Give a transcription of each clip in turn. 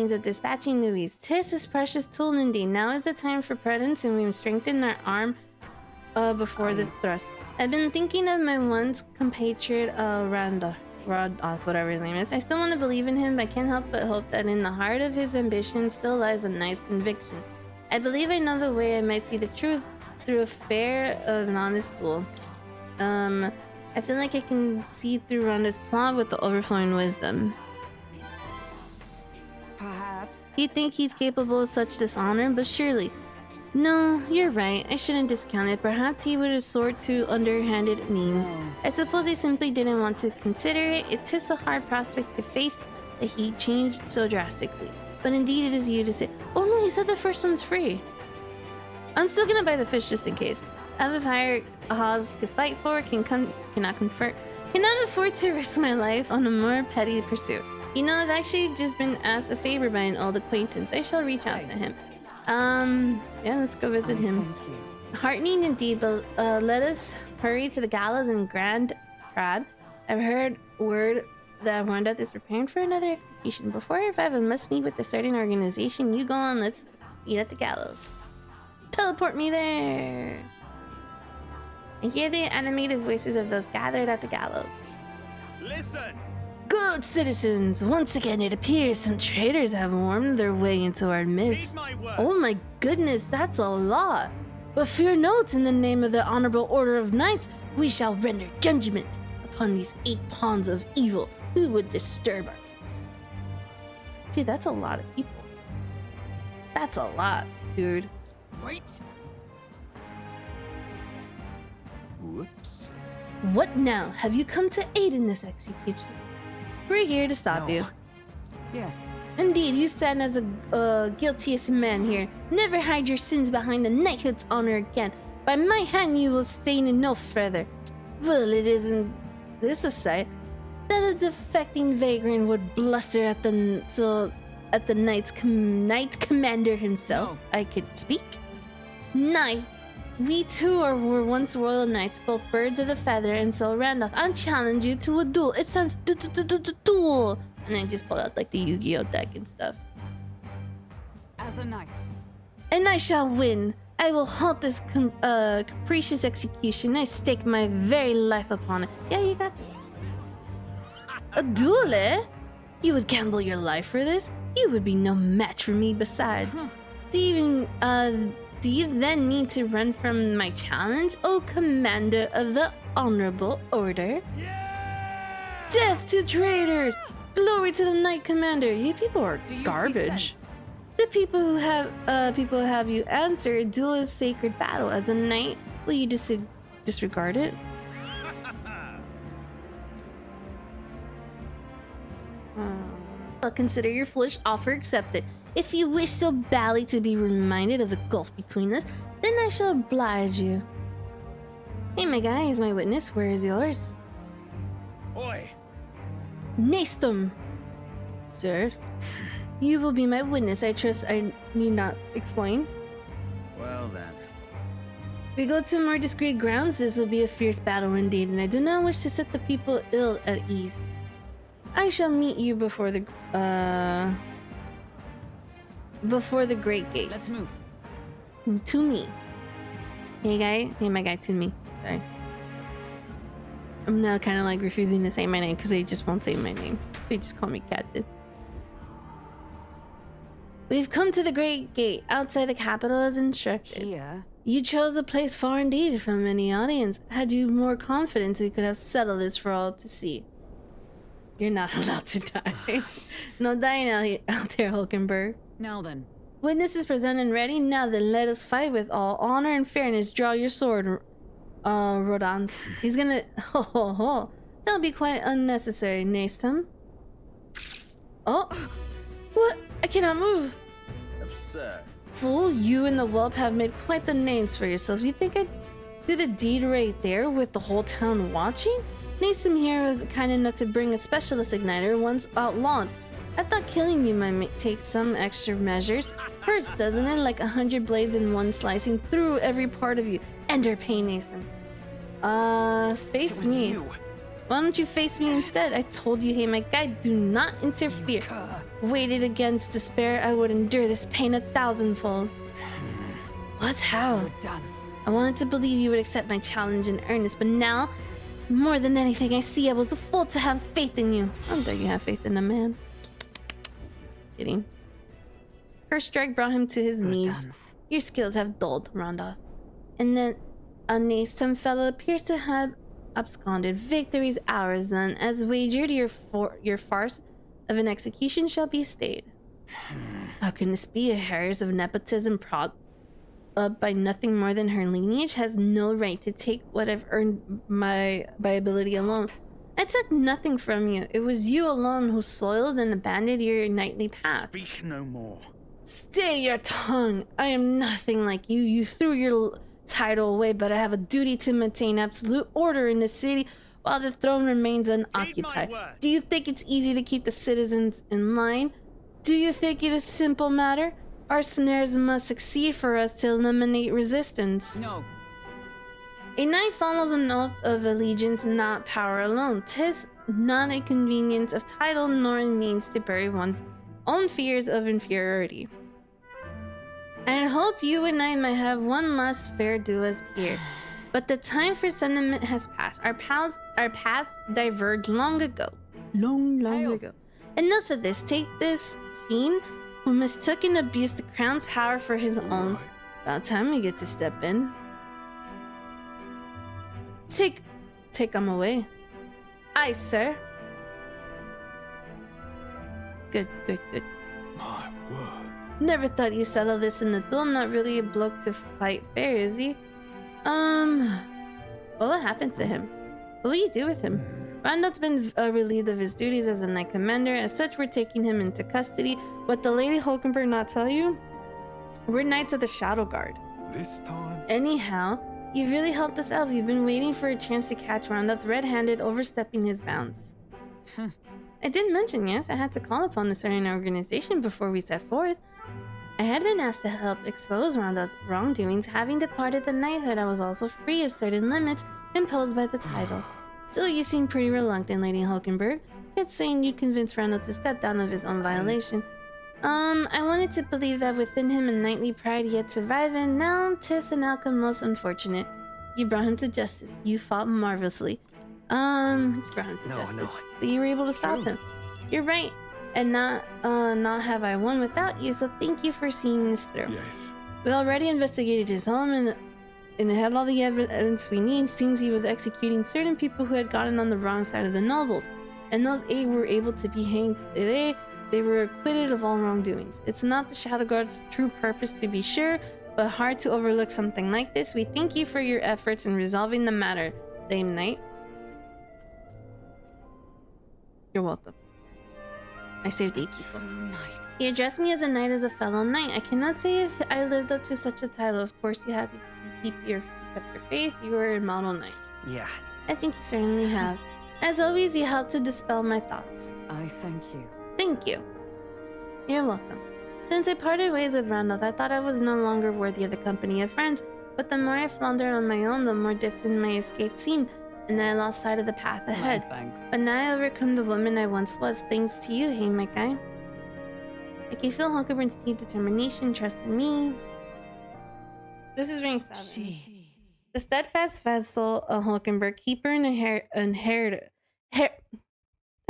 means of dispatching Louise. 'Tis his precious tool indeed. Now is the time for prudence, and we've strengthened our arm before the thrust. I've been thinking of my once compatriot Rodolph, whatever his name is. I still want to believe in him, but I can't help but hope that in the heart of his ambition still lies a knight's conviction. I believe I know the way I might see the truth through a fair of an honest duel. I feel like I can see through Ronda's plot with the overflowing wisdom. Perhaps. He'd think he's capable of such dishonor, but surely... No, you're right. I shouldn't discount it. Perhaps he would resort to underhanded means. I suppose he simply didn't want to consider it. It is a hard prospect to face that he changed so drastically. But indeed it is you to say... Oh no, he said the first one's free. I'm still gonna buy the fish just in case. I have a higher cause to fight for, cannot afford to risk my life on a more petty pursuit. You know, I've actually just been asked a favor by an old acquaintance. I shall reach out to him. Yeah, let's go visit him. Heartening indeed, but let us hurry to the gallows in Grand Prad. I've heard word that Ronda is preparing for another execution. Before I arrive, I must meet with a certain organization. You go on, let's meet at the gallows. Teleport me there! I hear the animated voices of those gathered at the gallows. Listen! Good citizens! Once again, it appears some traitors have wormed their way into our midst. Oh my goodness, that's a lot! But fear not, in the name of the Honorable Order of Knights, we shall render judgment upon these 8 pawns of evil who would disturb our peace. Dude, that's a lot of people. That's a lot, dude. Wait. Whoops. What now? Have you come to aid in this execution? We're here to stop you. Yes. Indeed, you stand as the guiltiest man here. Never hide your sins behind the knighthood's honor again. By my hand you will stain it no further. Well, it isn't this a sight that a defecting vagrant would bluster at the knight commander himself. No. I could speak. Knight, we too were once royal knights, both birds of the feather, and so Randolph, I challenge you to a duel. It's time to duel. And I just pulled out like the Yu-Gi-Oh deck and stuff. As a knight. And I shall win. I will halt this capricious execution. I stake my very life upon it. Yeah, you got this. A duel, eh? You would gamble your life for this? You would be no match for me besides. Do you then mean to run from my challenge, O commander of the honorable order? Yeah! Death to traitors! Glory to the knight commander! You people are garbage. The people who have you answer a duel is sacred battle. As a knight, will you disregard it? I'll consider your foolish offer accepted. If you wish so badly to be reminded of the gulf between us, then I shall oblige you. Hey, my guy, is my witness. Where is yours? Oi! Nastum! Sir, you will be my witness. I trust I need not explain. Well then. If we go to more discreet grounds, this will be a fierce battle indeed, and I do not wish to set the people ill at ease. I shall meet you before the great gate. Let's move. To me. Hey my guy, to me. Sorry. I'm now kind of like refusing to say my name because they just won't say my name. They just call me Captain. We've come to the great gate outside the capital as instructed. Here. You chose a place far indeed from any audience. Had you more confidence, we could have settled this for all to see. You're not allowed to die. No dying out there, Hulkenberg. Now then. Witnesses present and ready. Now then, let us fight with all honor and fairness. Draw your sword, Rodon. He's gonna... That'll be quite unnecessary, Nastum. Oh! What? I cannot move! Absurd. Fool, you and the whelp have made quite the names for yourselves. You think I'd do the deed right there with the whole town watching? Nastum here was kind enough to bring a specialist igniter once outlawed. I thought killing you might take some extra measures. Hurts, doesn't it? Like 100 blades in one slicing through every part of you. Ender pain, Nastum. Face me. Why don't you face me instead? I told you, hey, my guy, do not interfere. weighted against despair, I would endure this pain 1,000-fold. What? How? You're done. I wanted to believe you would accept my challenge in earnest, but now, more than anything I see, I was a fool to have faith in you. How dare you have faith in a man? Kidding. Her strike brought him to his knees. Done. Your skills have dulled, Rondoth. And then a nascent fellow appears to have absconded. Victory's ours, then, as wagered, your farce of an execution shall be stayed. How can this be? A heiress of nepotism prod up by nothing more than her lineage has no right to take what I've earned by ability alone. I took nothing from you. It was you alone who soiled and abandoned your knightly path. Speak no more. Stay your tongue. I am nothing like you. You threw your title away, but I have a duty to maintain absolute order in the city while the throne remains unoccupied. Do you think it's easy to keep the citizens in line? Do you think it is a simple matter? Our snares must succeed for us to eliminate resistance. No. A knight follows an oath of allegiance, not power alone. 'Tis not a convenience of title, nor a means to bury one's own fears of inferiority. I hope you and I might have one last fair do as peers. But the time for sentiment has passed. Our paths diverged long ago. Long ago. Enough of this. Take this fiend who mistook and abused the crown's power for his own. About time we get to step in. Take him away. Aye, sir. Good. My word. Never thought you settle this in a duel. Not really a bloke to fight fair, is he? What happened to him? What will you do with him? Rondoth's been relieved of his duties as a knight commander. As such, we're taking him into custody. What the Lady Hulkenberg not tell you? We're knights of the Shadow Guard. This time? Anyhow, you've really helped us out. We've been waiting for a chance to catch Rondoth red-handed, overstepping his bounds. I did mention, yes, I had to call upon a certain organization before we set forth. I had been asked to help expose Rondoth's wrongdoings. Having departed the knighthood, I was also free of certain limits imposed by the title. Still, you seem pretty reluctant, Lady Hulkenberg. Kept saying you'd convince Rondoth to step down of his own violation. I wanted to believe that within him a knightly pride yet survived, and now 'tis an outcome most unfortunate. You brought him to justice. You fought marvelously. You brought him to justice. But you were able to stop him. You're right. And not have I won without you, so thank you for seeing this through. Yes. We already investigated his home and it had all the evidence we need. Seems he was executing certain people who had gotten on the wrong side of the nobles. And those 8 were able to be hanged today. They were acquitted of all wrongdoings. It's not the Shadow Guard's true purpose to be sure, but hard to overlook something like this. We thank you for your efforts in resolving the matter, Dame Knight. You're welcome. I saved 8 people. He addressed me as a knight, as a fellow knight. I cannot say if I lived up to such a title. Of course, you have to keep your faith. You were a model knight. Yeah. I think you certainly have. As always, you helped to dispel my thoughts. I thank you. Thank you. You're welcome. Since I parted ways with Rondoth, I thought I was no longer worthy of the company of friends. But the more I floundered on my own, the more distant my escape seemed, and then I lost sight of the path ahead. Thanks. But now I overcome the woman I once was, thanks to you, hey my guy. I can feel Hulkenberg's deep determination, trust in me. This is ring 7. The steadfast vessel of Hulkenberg, keeper and inheritor. I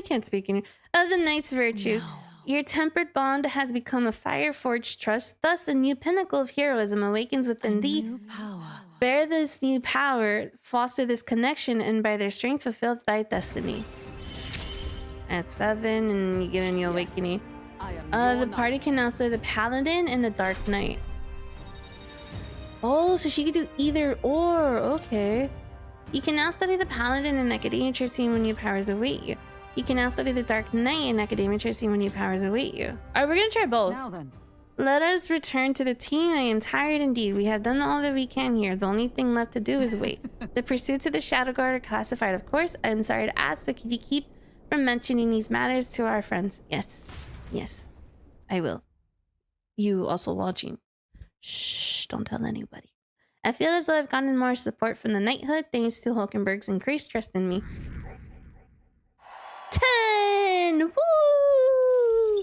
can't speak anymore. Of the knight's virtues. No. Your tempered bond has become a fire-forged trust. Thus, a new pinnacle of heroism awakens within thee. New power. Bear this new power, foster this connection, and by their strength fulfill thy destiny. At 7, and you get a new awakening. The party can now slay the paladin and the dark knight. Oh, so she could do either or. Okay. You can now study the paladin in academia tracing when new powers await you. You can now study the dark knight in academia tracing when new powers await you. Alright, we're gonna try both. Now then. Let us return to the team. I am tired indeed. We have done all that we can here. The only thing left to do is wait. The pursuits of the Shadow Guard are classified, of course. I'm sorry to ask, but could you keep from mentioning these matters to our friends? Yes. Yes. I will. You also watching. Shh, don't tell anybody. I feel as though I've gotten more support from the knighthood thanks to Hulkenberg's increased trust in me. 10! Woo!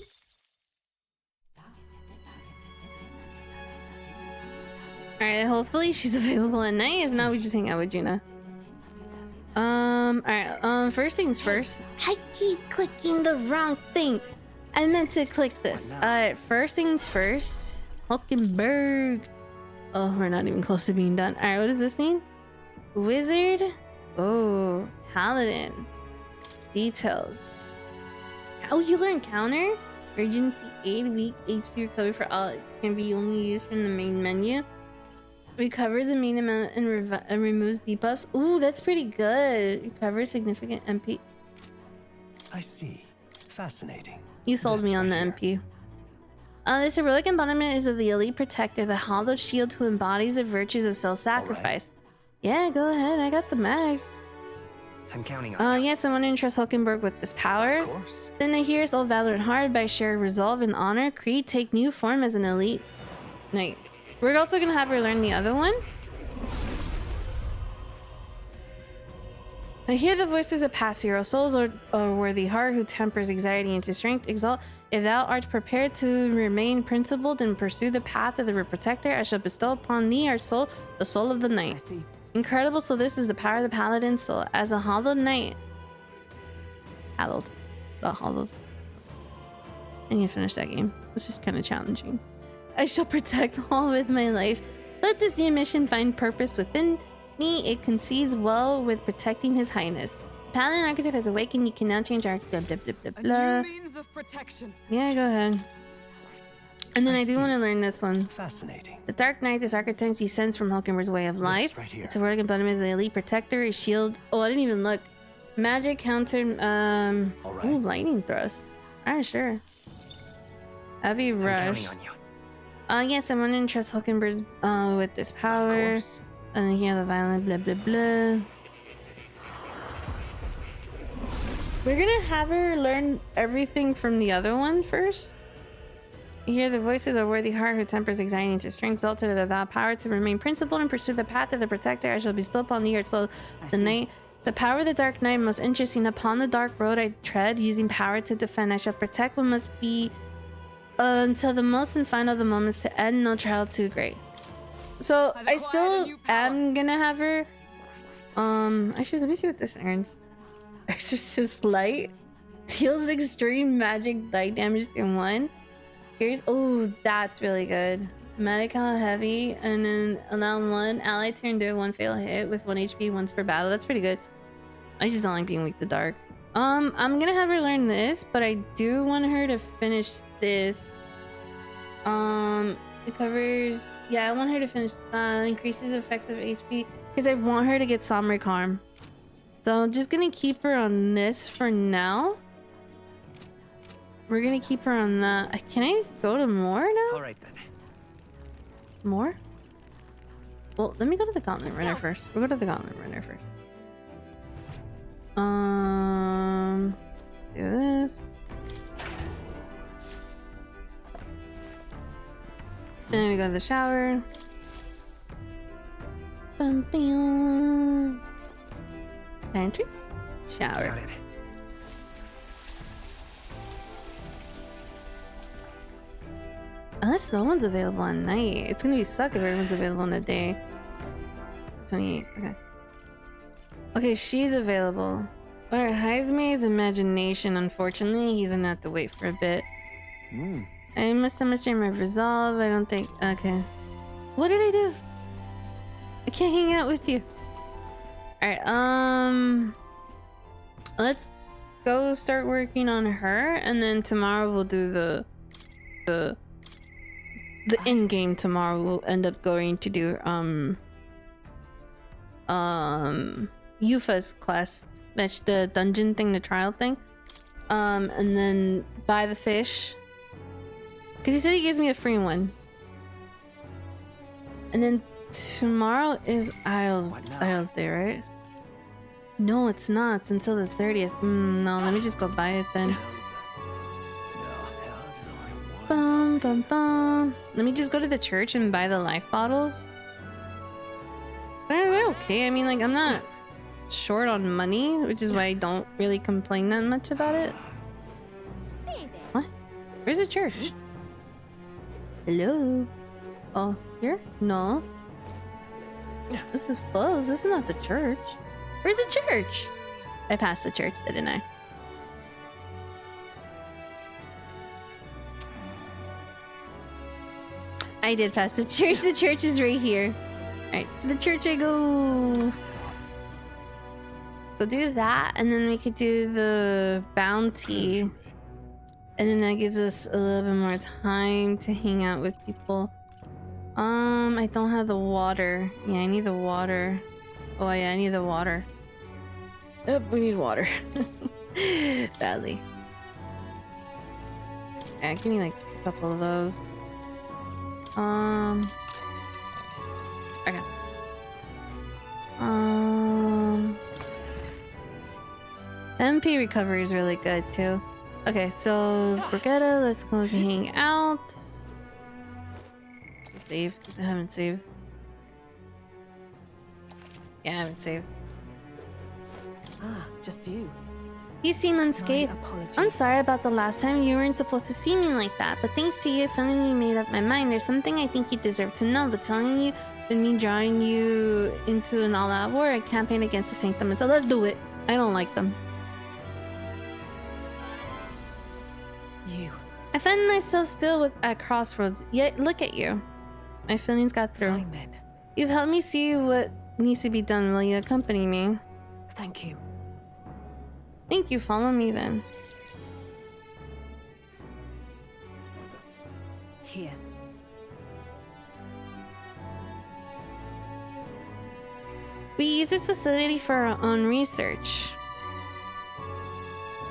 Alright, hopefully she's available at night. If not, we just hang out with Gina. Alright, first things first. I keep clicking the wrong thing. I meant to click this. Alright, first things first. Hulkenberg. Oh, we're not even close to being done. Alright, what does this mean? Wizard. Oh, Paladin. Details. Oh, you learn counter? Urgency aid, weak HP recovery for all. It can be only used from the main menu. Recovers a main amount and removes debuffs. Ooh, that's pretty good. Recovers significant MP. I see. Fascinating. You sold me on the MP. This heroic embodiment is of the elite protector, the hollowed shield who embodies the virtues of self-sacrifice. Yeah, go ahead. I got the mag. I'm counting on yes, I want to entrust Hulkenberg with this power. Of course. Then I hear all valor and heart by shared resolve and honor. Creed take new form as an elite knight. We're also gonna have her learn the other one. I hear the voices of past hero souls or worthy heart who tempers anxiety into strength. Exalt. If thou art prepared to remain principled and pursue the path of the protector, I shall bestow upon thee our soul, the soul of the I knight. see. Incredible. So this is the power of the paladin's soul. As a hollowed knight. Hallowed. The hollowed. I need to finish that game. It's just kind of challenging. I shall protect all with my life. Let this new mission find purpose within me. It concedes well with protecting his highness. Paladin archetype has awakened. You can now change our blah, blah, blah, blah, A blah. new means of protection. Yeah, go ahead. And then I do want to learn this one. Fascinating. The Dark Knight, this archetype descends from Hulkenberg's way of life. right here. It's a word embodiment as the elite protector, a shield. Oh, I didn't even look. Magic counter. All right. Ooh, lightning thrust. Alright, sure. Heavy I'm rush. counting on you. Yes, I'm gonna entrust Hulkenberg's with this Of power. course. And then here the violent blah blah blah. We're gonna have her learn everything from the other one first. You hear the voices of worthy heart who tempers anxiety into strength, exalted of thou power to remain principled and pursue the path of the protector. I shall bestow upon thee, so the night. The power of the dark night, most interesting. Upon the dark road I tread, using power to defend. I shall protect what must be until the most and final of the moments to end. No trial too great. So I've I acquired a still new power. am gonna have her. Actually, let me see what this earns. Exorcist Light deals extreme magic light damage in one. Here's that's really good. Medical heavy, and then allow one ally to endure one fatal hit with 1 HP once per battle. That's pretty good. I just don't like being weak to dark. I'm gonna have her learn this, but I do want her to finish this. It covers. Yeah, I want her to finish. Increases effects of HP because I want her to get Samurai Charm. So I'm just gonna keep her on this for now. We're gonna keep her on that. Can I go to more now? All right then. More? Well, let me go to the Gauntlet Runner first. We'll go to the Gauntlet Runner first. Do this. Then we go to the shower. Bum, bum. Pantry. Shower. Got it. Unless no one's available on night. It's gonna be suck if everyone's available on the day. So 28. Okay. Okay, she's available. Alright, Heismay's imagination. Unfortunately, he's gonna have to wait for a bit. I must demonstrate my resolve. I don't think. Okay. What did I do? I can't hang out with you. Alright, let's go start working on her, and then tomorrow we'll do the in-game. Tomorrow we'll end up going to do Yufa's quest. That's the dungeon thing, the trial thing. And then buy the fish. Because he said he gives me a free one. And then tomorrow is Isles Day, right? No, it's not. It's until the 30th. No, let me just go buy it then. Bum, bum, bum. Let me just go to the church and buy the life bottles. They're okay. I mean, like, I'm not short on money, which is why I don't really complain that much about it. What? Where's the church? Hello? Oh, here? No. This is closed. This is not the church. Where's the church? I passed the church, didn't I? I did pass the church. The church is right here. Alright, to the church I go. So do that, and then we could do the bounty. And then that gives us a little bit more time to hang out with people. I don't have the water. Yeah, I need the water. Oh yeah, I need the water. Yep, we need water. Badly. Yeah, give me like a couple of those. Okay. MP recovery is really good too. Okay, so Brigitta, let's go hang out. Save, because I haven't saved. Yeah, I haven't saved. Ah, just you. You seem unscathed. My apologies. I'm sorry about the last time. You weren't supposed to see me like that, but thanks to you, I finally made up my mind. There's something I think you deserve to know, but telling you and me drawing you into an all-out war, a campaign against the Sanctum. So let's do it. I don't like them. You. I find myself still at crossroads, yet look at you. My feelings got through. Fine then. You've helped me see what needs to be done. Will you accompany me? Thank you. Thank you, follow me then. Here. We use this facility for our own research.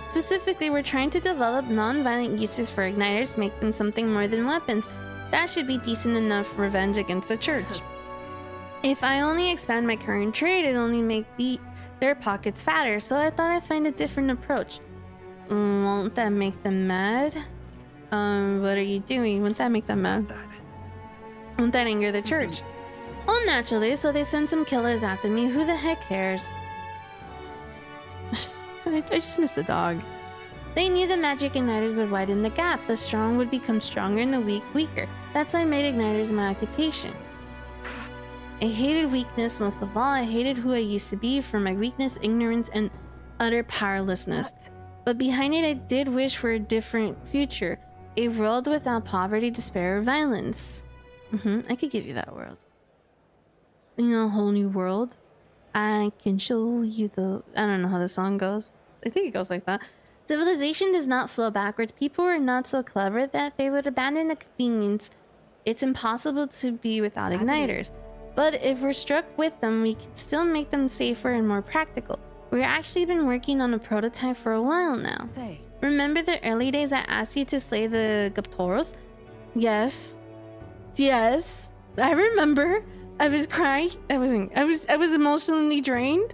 Specifically, we're trying to develop non-violent uses for igniters, make them something more than weapons. That should be decent enough revenge against the church. If I only expand my current trade, it'll only make their pockets fatter, so I thought I'd find a different approach. Won't that make them mad? What are you doing? Won't that make them mad? Won't that anger the church? Oh, naturally, so they send some killers after me. Who the heck cares? I just missed the dog. They knew the magic igniters would widen the gap. The strong would become stronger and the weak weaker. That's why I made igniters my occupation. I hated weakness most of all. I hated who I used to be for my weakness, ignorance, and utter powerlessness. But behind it, I did wish for a different future. A world without poverty, despair, or violence. I could give you that world. You know, a whole new world. I can show you the... I don't know how the song goes. I think it goes like that. Civilization does not flow backwards. People are not so clever that they would abandon the convenience. It's impossible to be without igniters. But if we're struck with them, we can still make them safer and more practical. We've actually been working on a prototype for a while now. Say. Remember the early days I asked you to slay the Gaptoros? Yes. Yes. I remember. I was crying. I was emotionally drained.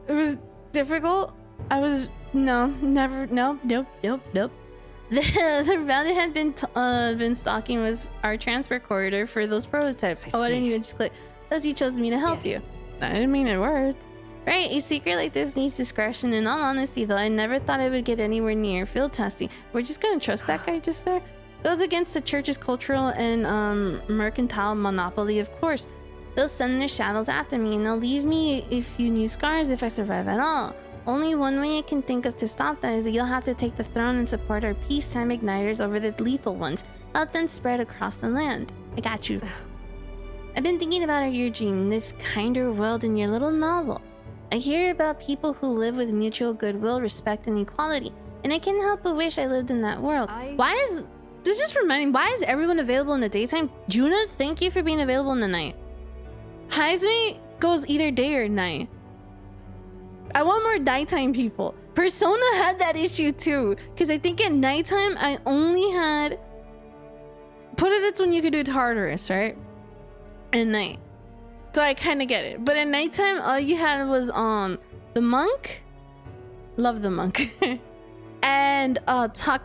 It was difficult. Nope. The route had been stalking was our transfer corridor for those prototypes. I didn't even just click. Thus you chose me to help you. I didn't mean it worked. Right, a secret like this needs discretion. In all honesty though, I never thought it would get anywhere near field testing. We're just gonna trust that guy just there? Goes against the church's cultural and mercantile monopoly, of course. They'll send their shadows after me and they'll leave me a few new scars if I survive at all. Only one way I can think of to stop that is that you'll have to take the throne and support our peacetime igniters over the lethal ones. Help them spread across the land. I got you. I've been thinking about your dream, this kinder world in your little novel. I hear about people who live with mutual goodwill, respect, and equality, and I can't help but wish I lived in that world. This just reminding, why is everyone available in the daytime? Juna, thank you for being available in the night. Heisme goes either day or night. I want more nighttime people. Persona had that issue too, because I think at nighttime I only had... Put when you could do Tartarus, right? At night. So I kind of get it. But at nighttime, all you had was the monk. Love the monk. And Takanaka.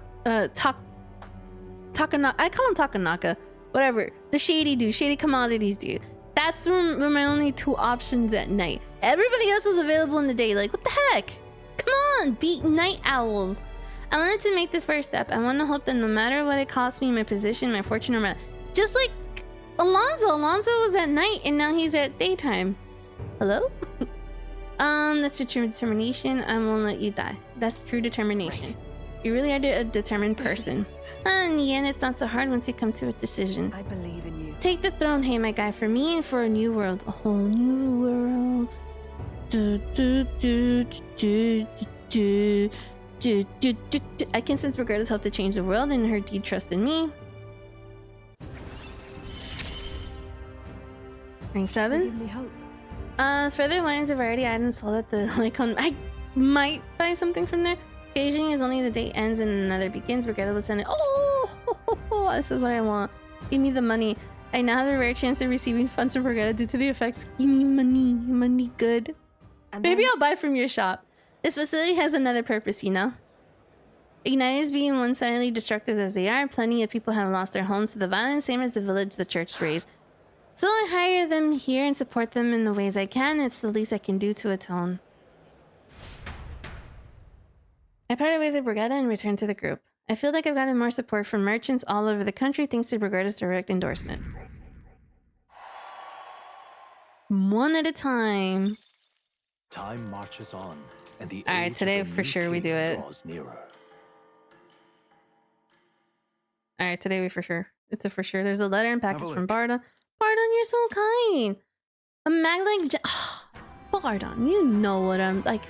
I call him Takanaka. Whatever. The shady dude. Shady commodities dude. That's were my only two options at night. Everybody else was available in the day. Like, what the heck? Come on, beat night owls. I wanted to make the first step. I want to hope that no matter what it costs me, my position, my fortune, or my... Just like Alonso was at night and now he's at daytime. Hello? That's your true determination. I won't let you die. That's true determination. Right. You really are a determined person. In the end, it's not so hard once you come to a decision. I believe in you. Take the throne, hey my guy, for me and for a new world. A whole new world. I can sense Brigitta's hope to change the world and her deep trust in me. Rank 7? Give me hope. Further lines of variety items sold at the Lycon. I might buy something from there. Occasioning is only the day ends and another begins. Brigitta will send it. Oh, this is what I want. Give me the money. I now have a rare chance of receiving funds from Brigitta due to the effects. Give me money. Money good. And Maybe then- I'll buy from your shop. This facility has another purpose, you know? Igniters being one-sidedly destructive as they are, plenty of people have lost their homes to the violence, same as the village the church raised. So I hire them here and support them in the ways I can. It's the least I can do to atone. I parted ways with Brigitta and returned to the group. I feel like I've gotten more support from merchants all over the country thanks to Brigitta's direct endorsement. One at a time. Time marches on, and the Alright, age of today the for new sure we king do it. draws nearer. Alright, today we for sure. It's a for sure. There's a letter and package from look. Bardon. Bardon, you're so kind. A Magdalene. Bardon, you know what I'm like.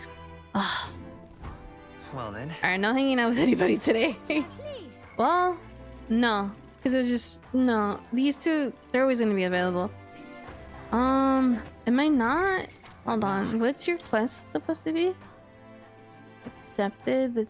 Well then, Alright, not hanging out with anybody today. Well, no. Because it's just, no. These two, they're always going to be available. Am I not? Hold on. What's your quest supposed to be? Accepted. The